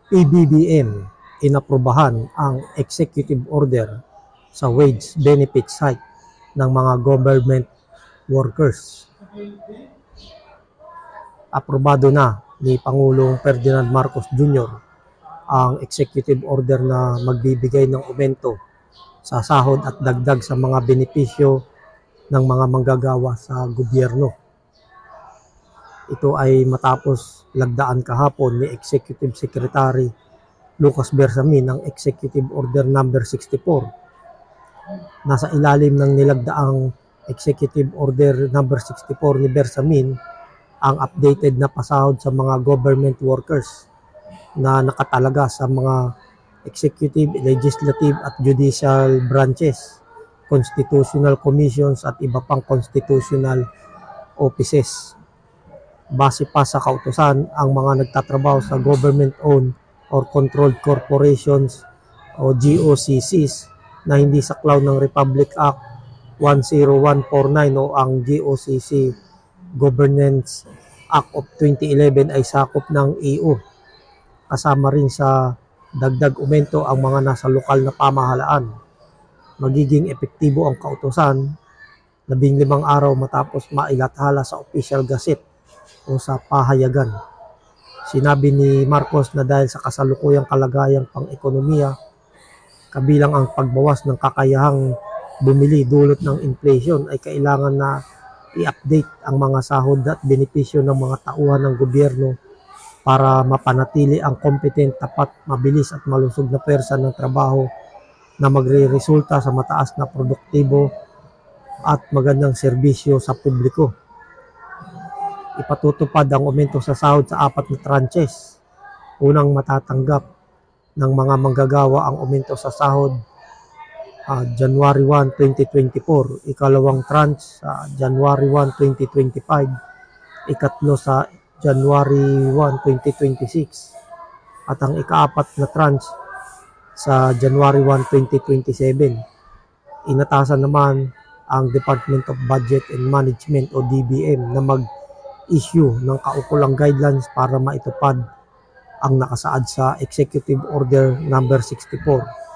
PBBM inaprubahan ang executive order sa wage benefits hike ng mga government workers. Aprobado na ni Pangulong Ferdinand Marcos Jr. ang executive order na magbibigay ng aumento sa sahod at dagdag sa mga benepisyo ng mga manggagawa sa gobyerno. Ito ay matapos lagdaan kahapon ni Executive Secretary Lucas Bersamin ng Executive Order number 64. Nasa ilalim ng nilagdaang Executive Order number 64 ni Bersamin ang updated na pasahod sa mga government workers na nakatalaga sa mga executive, legislative at judicial branches, constitutional commissions at iba pang constitutional offices. Base pa sa kautusan, ang mga nagtatrabaho sa government-owned or controlled corporations o GOCCs na hindi saklaw ng Republic Act 10149 o ang GOCC Governance Act of 2011 ay sakop ng EU. Kasama rin sa dagdag aumento ang mga nasa lokal na pamahalaan. Magiging epektibo ang kautusan 15 araw matapos mailathala sa Official Gazette o sa pahayagan. Sinabi ni Marcos na dahil sa kasalukuyang kalagayang pang-ekonomiya, kabilang ang pagbawas ng kakayahang bumili dulot ng inflation, ay kailangan na i-update ang mga sahod at benepisyo ng mga tauhan ng gobyerno para mapanatili ang competent, tapat, mabilis at malusog na pwersa ng trabaho na magre-resulta sa mataas na produktibo at magandang serbisyo sa publiko. Ipatutupad ang aumento sa sahod sa 4 na tranches. Unang matatanggap ng mga manggagawa ang aumento sa sahod January 1, 2024, ikalawang tranche sa January 1, 2025, ikatlo sa January 1, 2026, at ang ikaapat na tranche sa January 1, 2027. Inatasan naman ang Department of Budget and Management o DBM na mag-issue ng kaukulang guidelines para maitupad ang nakasaad sa Executive Order number 64.